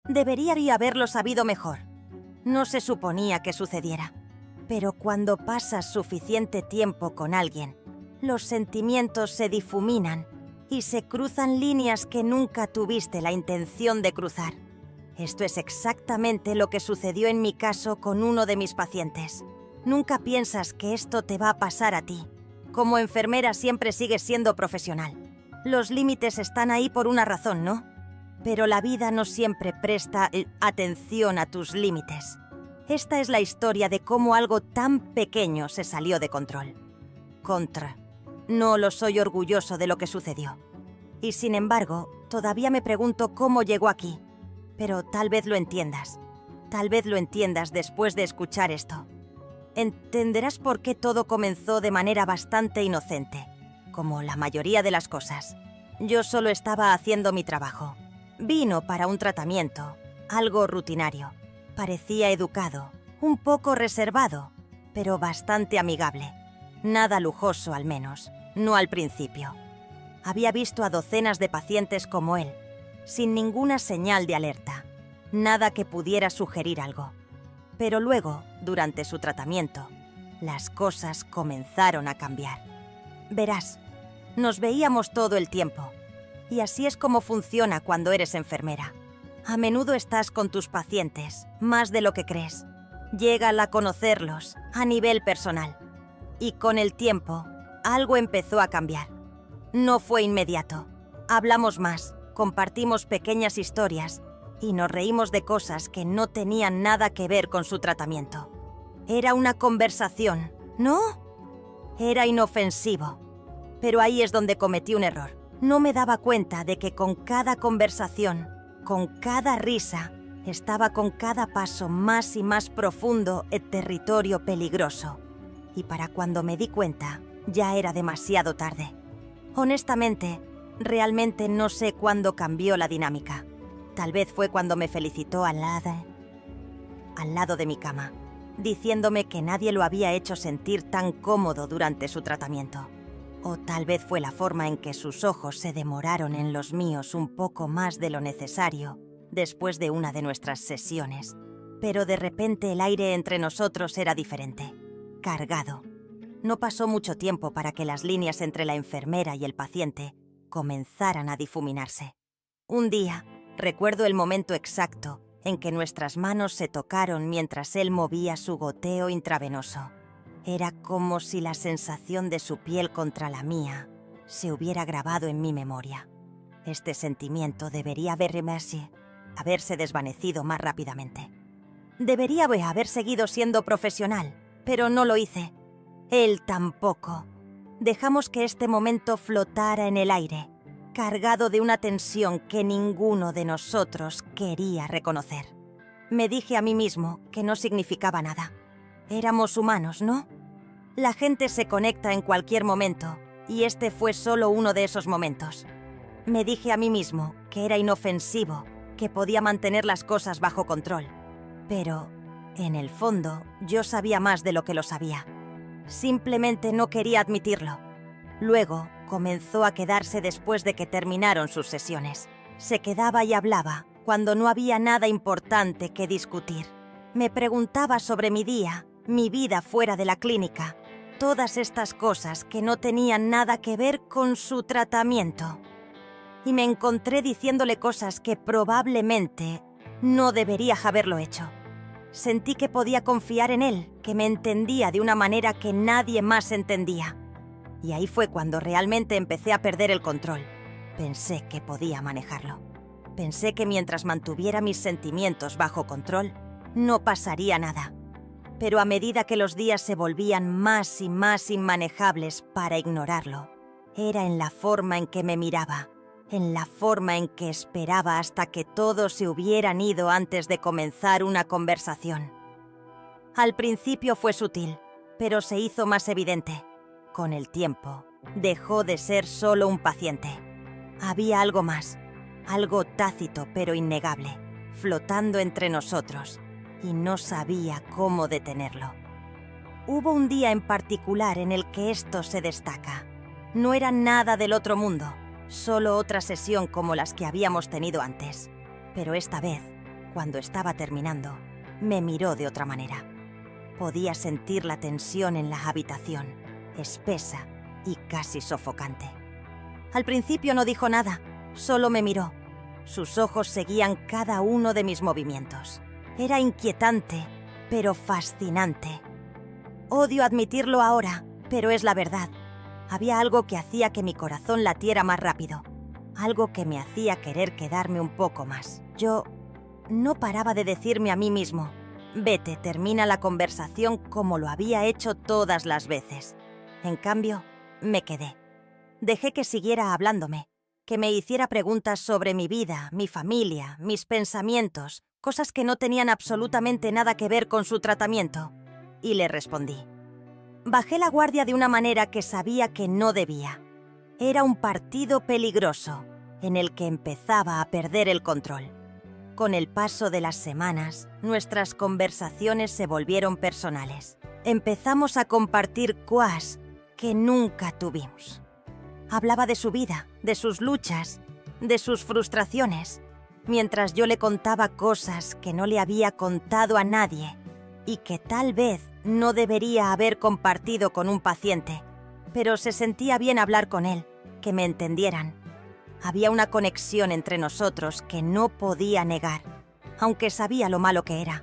Debería haberlo sabido mejor. No se suponía que sucediera. Pero cuando pasas suficiente tiempo con alguien, los sentimientos se difuminan y se cruzan líneas que nunca tuviste la intención de cruzar. Esto es exactamente lo que sucedió en mi caso con uno de mis pacientes. Nunca piensas que esto te va a pasar a ti. Como enfermera siempre sigues siendo profesional. Los límites están ahí por una razón, ¿no? Pero la vida no siempre presta atención a tus límites. Esta es la historia de cómo algo tan pequeño se salió de control. No lo soy orgulloso de lo que sucedió. Y sin embargo, todavía me pregunto cómo llegó aquí. Pero tal vez lo entiendas. Tal vez lo entiendas después de escuchar esto. Entenderás por qué todo comenzó de manera bastante inocente, como la mayoría de las cosas. Yo solo estaba haciendo mi trabajo. Vino para un tratamiento, algo rutinario. Parecía educado, un poco reservado, pero bastante amigable. Nada lujoso al menos, no al principio. Había visto a docenas de pacientes como él, sin ninguna señal de alerta, nada que pudiera sugerir algo. Pero luego, durante su tratamiento, las cosas comenzaron a cambiar. Verás, nos veíamos todo el tiempo, y así es como funciona cuando eres enfermera. A menudo estás con tus pacientes, más de lo que crees. Llega a conocerlos a nivel personal. Y con el tiempo, algo empezó a cambiar. No fue inmediato. Hablamos más, compartimos pequeñas historias y nos reímos de cosas que no tenían nada que ver con su tratamiento. Era una conversación, ¿no? Era inofensivo. Pero ahí es donde cometí un error. No me daba cuenta de que con cada conversación, con cada risa, estaba con cada paso más y más profundo en territorio peligroso. Y para cuando me di cuenta, ya era demasiado tarde. Honestamente, realmente no sé cuándo cambió la dinámica. Tal vez fue cuando me felicitó al lado de mi cama, diciéndome que nadie lo había hecho sentir tan cómodo durante su tratamiento. O tal vez fue la forma en que sus ojos se demoraron en los míos un poco más de lo necesario después de una de nuestras sesiones. Pero de repente el aire entre nosotros era diferente, cargado. No pasó mucho tiempo para que las líneas entre la enfermera y el paciente comenzaran a difuminarse. Un día, recuerdo el momento exacto en que nuestras manos se tocaron mientras él movía su goteo intravenoso. Era como si la sensación de su piel contra la mía se hubiera grabado en mi memoria. Este sentimiento debería haberse desvanecido más rápidamente. Debería haber seguido siendo profesional, pero no lo hice. Él tampoco. Dejamos que este momento flotara en el aire, cargado de una tensión que ninguno de nosotros quería reconocer. Me dije a mí mismo que no significaba nada. Éramos humanos, ¿no? La gente se conecta en cualquier momento, y este fue solo uno de esos momentos. Me dije a mí mismo que era inofensivo, que podía mantener las cosas bajo control. Pero, en el fondo, yo sabía más de lo que lo sabía. Simplemente no quería admitirlo. Luego, comenzó a quedarse después de que terminaron sus sesiones. Se quedaba y hablaba cuando no había nada importante que discutir. Me preguntaba sobre mi día, mi vida fuera de la clínica. Todas estas cosas que no tenían nada que ver con su tratamiento. Y me encontré diciéndole cosas que probablemente no debería haberlo hecho. Sentí que podía confiar en él, que me entendía de una manera que nadie más entendía. Y ahí fue cuando realmente empecé a perder el control. Pensé que podía manejarlo. Pensé que mientras mantuviera mis sentimientos bajo control, no pasaría nada. Pero a medida que los días se volvían más y más inmanejables para ignorarlo, era en la forma en que me miraba, en la forma en que esperaba hasta que todos se hubieran ido antes de comenzar una conversación. Al principio fue sutil, pero se hizo más evidente. Con el tiempo, dejó de ser solo un paciente. Había algo más, algo tácito pero innegable, flotando entre nosotros, y no sabía cómo detenerlo. Hubo un día en particular en el que esto se destaca. No era nada del otro mundo, solo otra sesión como las que habíamos tenido antes. Pero esta vez, Cuando estaba terminando, me miró de otra manera. Podía sentir la tensión en la habitación, espesa y casi sofocante. Al principio no dijo nada, solo me miró. Sus ojos seguían cada uno de mis movimientos. Era inquietante, pero fascinante. Odio admitirlo ahora, pero es la verdad. Había algo que hacía que mi corazón latiera más rápido. Algo que me hacía querer quedarme un poco más. Yo no paraba de decirme a mí mismo: vete, termina la conversación, como lo había hecho todas las veces. En cambio, me quedé. Dejé que siguiera hablándome, que me hiciera preguntas sobre mi vida, mi familia, mis pensamientos, cosas que no tenían absolutamente nada que ver con su tratamiento. Y le respondí. Bajé la guardia de una manera que sabía que no debía. Era un partido peligroso, en el que empezaba a perder el control. Con el paso de las semanas, nuestras conversaciones se volvieron personales. Empezamos a compartir cosas que nunca tuvimos. Hablaba de su vida, de sus luchas, de sus frustraciones, mientras yo le contaba cosas que no le había contado a nadie y que tal vez no debería haber compartido con un paciente, pero se sentía bien hablar con él, que me entendieran. Había una conexión entre nosotros que no podía negar, aunque sabía lo malo que era.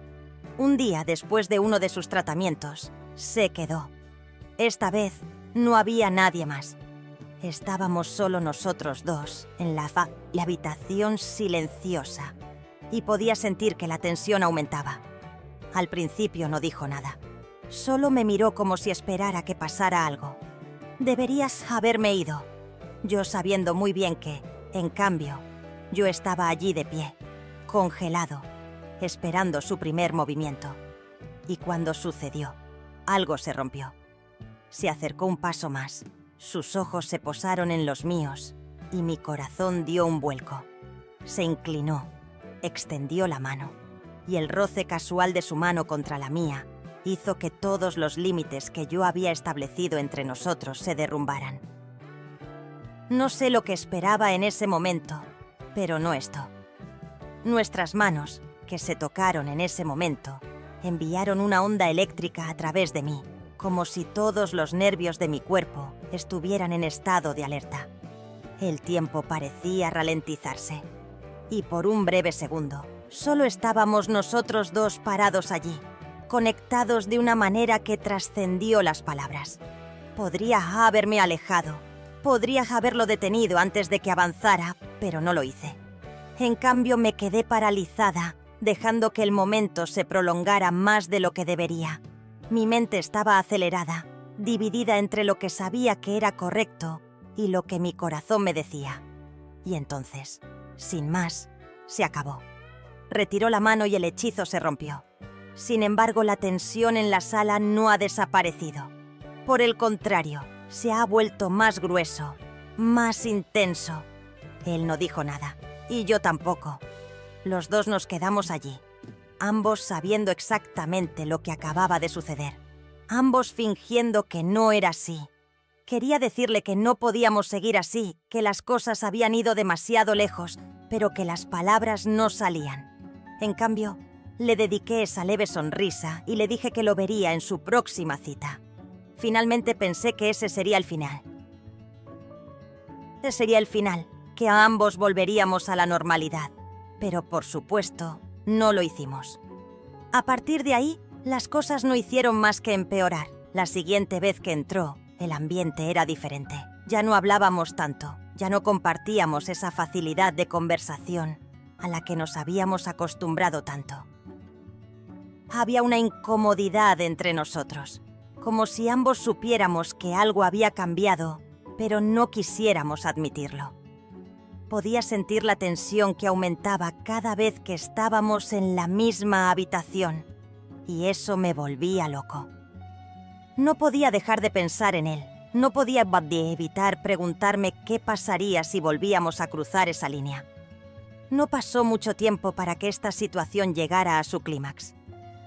Un día, después de uno de sus tratamientos, se quedó. Esta vez no había nadie más. Estábamos solo nosotros dos, en la habitación silenciosa, y podía sentir que la tensión aumentaba. Al principio no dijo nada. Solo me miró como si esperara que pasara algo. Deberías haberme ido. Yo sabiendo muy bien que, en cambio, yo estaba allí de pie, congelado, esperando su primer movimiento. Y cuando sucedió, algo se rompió. Se acercó un paso más, sus ojos se posaron en los míos y mi corazón dio un vuelco. Se inclinó, extendió la mano, y el roce casual de su mano contra la mía hizo que todos los límites que yo había establecido entre nosotros se derrumbaran. No sé lo que esperaba en ese momento, pero no esto. Nuestras manos, que se tocaron en ese momento, enviaron una onda eléctrica a través de mí, como si todos los nervios de mi cuerpo estuvieran en estado de alerta. El tiempo parecía ralentizarse, y por un breve segundo, solo estábamos nosotros dos parados allí, conectados de una manera que trascendió las palabras. Podría haberme alejado, podría haberlo detenido antes de que avanzara, pero no lo hice. En cambio, me quedé paralizada, dejando que el momento se prolongara más de lo que debería. Mi mente estaba acelerada, dividida entre lo que sabía que era correcto y lo que mi corazón me decía. Y entonces, sin más, se acabó. Retiró la mano y el hechizo se rompió. Sin embargo, la tensión en la sala no ha desaparecido. Por el contrario, se ha vuelto más grueso, más intenso. Él no dijo nada, y yo tampoco. Los dos nos quedamos allí, ambos sabiendo exactamente lo que acababa de suceder, ambos fingiendo que no era así. Quería decirle que no podíamos seguir así, que las cosas habían ido demasiado lejos, pero que las palabras no salían. En cambio, le dediqué esa leve sonrisa y le dije que lo vería en su próxima cita. Finalmente pensé que ese sería el final. Ese sería el final, que a ambos volveríamos a la normalidad. Pero, por supuesto, no lo hicimos. A partir de ahí, las cosas no hicieron más que empeorar. La siguiente vez que entró, el ambiente era diferente. Ya no hablábamos tanto, ya no compartíamos esa facilidad de conversación a la que nos habíamos acostumbrado tanto. Había una incomodidad entre nosotros, como si ambos supiéramos que algo había cambiado, pero no quisiéramos admitirlo. Podía sentir la tensión que aumentaba cada vez que estábamos en la misma habitación, y eso me volvía loco. No podía dejar de pensar en él, no podía evitar preguntarme qué pasaría si volvíamos a cruzar esa línea. No pasó mucho tiempo para que esta situación llegara a su clímax.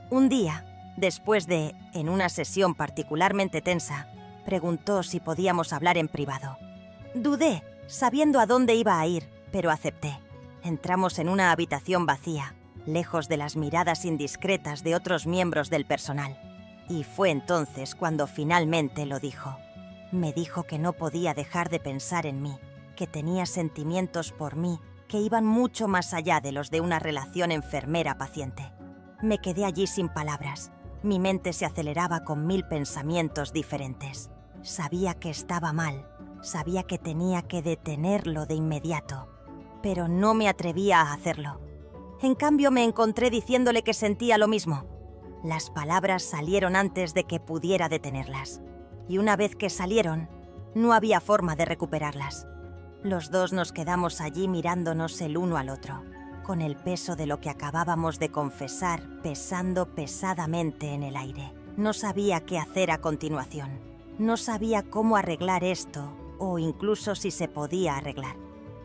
Un día, después de, en una sesión particularmente tensa, preguntó si podíamos hablar en privado. Dudé, sabiendo a dónde iba a ir, pero acepté. Entramos en una habitación vacía, lejos de las miradas indiscretas de otros miembros del personal. Y fue entonces cuando finalmente lo dijo. Me dijo que no podía dejar de pensar en mí, que tenía sentimientos por mí que iban mucho más allá de los de una relación enfermera-paciente. Me quedé allí sin palabras. Mi mente se aceleraba con 1000 pensamientos diferentes. Sabía que estaba mal, sabía que tenía que detenerlo de inmediato, pero no me atrevía a hacerlo. En cambio, me encontré diciéndole que sentía lo mismo. Las palabras salieron antes de que pudiera detenerlas, y una vez que salieron, no había forma de recuperarlas. Los dos nos quedamos allí mirándonos el uno al otro, con el peso de lo que acabábamos de confesar pesando pesadamente en el aire. No sabía qué hacer a continuación. No sabía cómo arreglar esto, o incluso si se podía arreglar.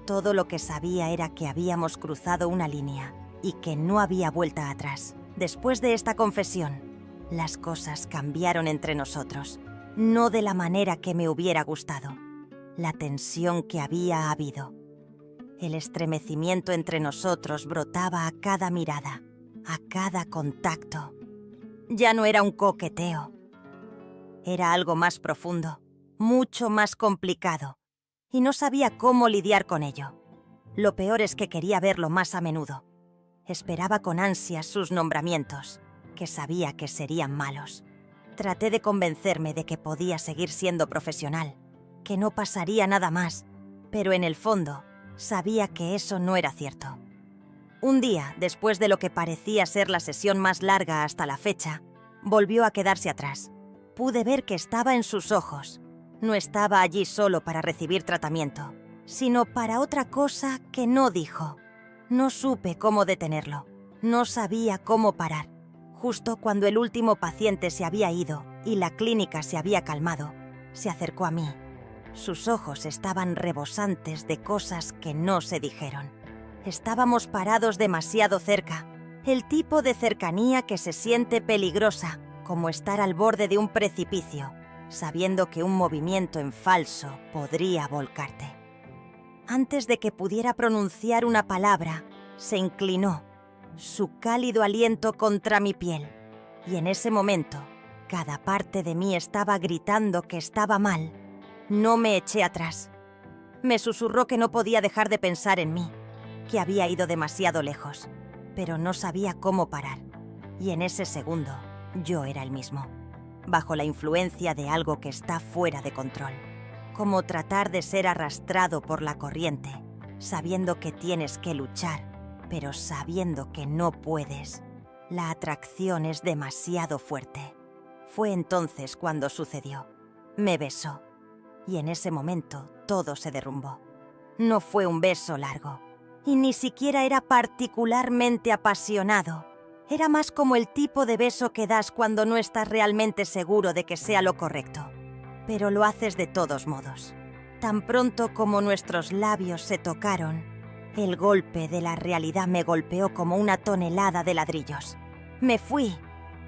Todo lo que sabía era que habíamos cruzado una línea y que no había vuelta atrás. Después de esta confesión, las cosas cambiaron entre nosotros, no de la manera que me hubiera gustado. La tensión que había habido. El estremecimiento entre nosotros brotaba a cada mirada, a cada contacto. Ya no era un coqueteo. Era algo más profundo, mucho más complicado, y no sabía cómo lidiar con ello. Lo peor es que quería verlo más a menudo. Esperaba con ansias sus nombramientos, que sabía que serían malos. Traté de convencerme de que podía seguir siendo profesional, que no pasaría nada más, pero en el fondo sabía que eso no era cierto. Un día, después de lo que parecía ser la sesión más larga hasta la fecha, volvió a quedarse atrás. Pude ver que estaba en sus ojos. No estaba allí solo para recibir tratamiento, sino para otra cosa que no dijo. No supe cómo detenerlo. No sabía cómo parar. Justo cuando el último paciente se había ido y la clínica se había calmado, se acercó a mí. Sus ojos estaban rebosantes de cosas que no se dijeron. Estábamos parados demasiado cerca, el tipo de cercanía que se siente peligrosa, como estar al borde de un precipicio, sabiendo que un movimiento en falso podría volcarte. Antes de que pudiera pronunciar una palabra, se inclinó, su cálido aliento contra mi piel, y en ese momento, cada parte de mí estaba gritando que estaba mal. No me eché atrás. Me susurró que no podía dejar de pensar en mí, que había ido demasiado lejos, pero no sabía cómo parar. Y en ese segundo, yo era el mismo, bajo la influencia de algo que está fuera de control. Como tratar de ser arrastrado por la corriente, sabiendo que tienes que luchar, pero sabiendo que no puedes. La atracción es demasiado fuerte. Fue entonces cuando sucedió. Me besó. Y en ese momento todo se derrumbó. No fue un beso largo, y ni siquiera era particularmente apasionado. Era más como el tipo de beso que das cuando no estás realmente seguro de que sea lo correcto, pero lo haces de todos modos. Tan pronto como nuestros labios se tocaron, el golpe de la realidad me golpeó como una tonelada de ladrillos. Me fui.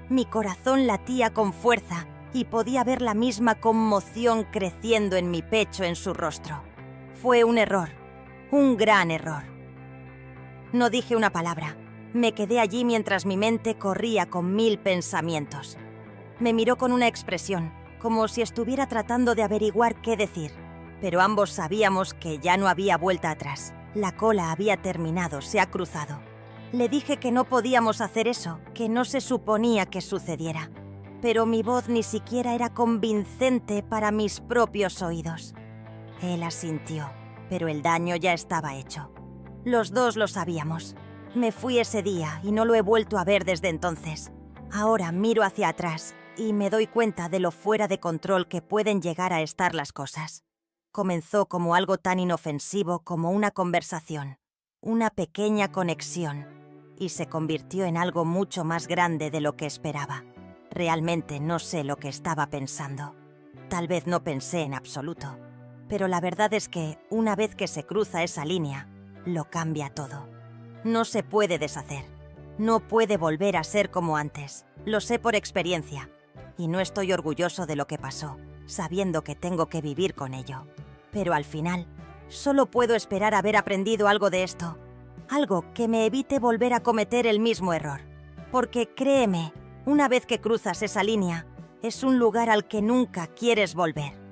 Mi corazón latía con fuerza y podía ver la misma conmoción creciendo en mi pecho en su rostro. Fue un error, un gran error. No dije una palabra. Me quedé allí mientras mi mente corría con 1000 pensamientos. Me miró con una expresión, como si estuviera tratando de averiguar qué decir. Pero ambos sabíamos que ya no había vuelta atrás. La cola había terminado, se ha cruzado. Le dije que no podíamos hacer eso, que no se suponía que sucediera. Pero mi voz ni siquiera era convincente para mis propios oídos. Él asintió, pero el daño ya estaba hecho. Los dos lo sabíamos. Me fui ese día y no lo he vuelto a ver desde entonces. Ahora miro hacia atrás y me doy cuenta de lo fuera de control que pueden llegar a estar las cosas. Comenzó como algo tan inofensivo como una conversación, una pequeña conexión, y se convirtió en algo mucho más grande de lo que esperaba. Realmente no sé lo que estaba pensando. Tal vez no pensé en absoluto. Pero la verdad es que, una vez que se cruza esa línea, lo cambia todo. No se puede deshacer. No puede volver a ser como antes. Lo sé por experiencia. Y no estoy orgulloso de lo que pasó, sabiendo que tengo que vivir con ello. Pero al final, solo puedo esperar haber aprendido algo de esto. Algo que me evite volver a cometer el mismo error. Porque créeme, una vez que cruzas esa línea, es un lugar al que nunca quieres volver.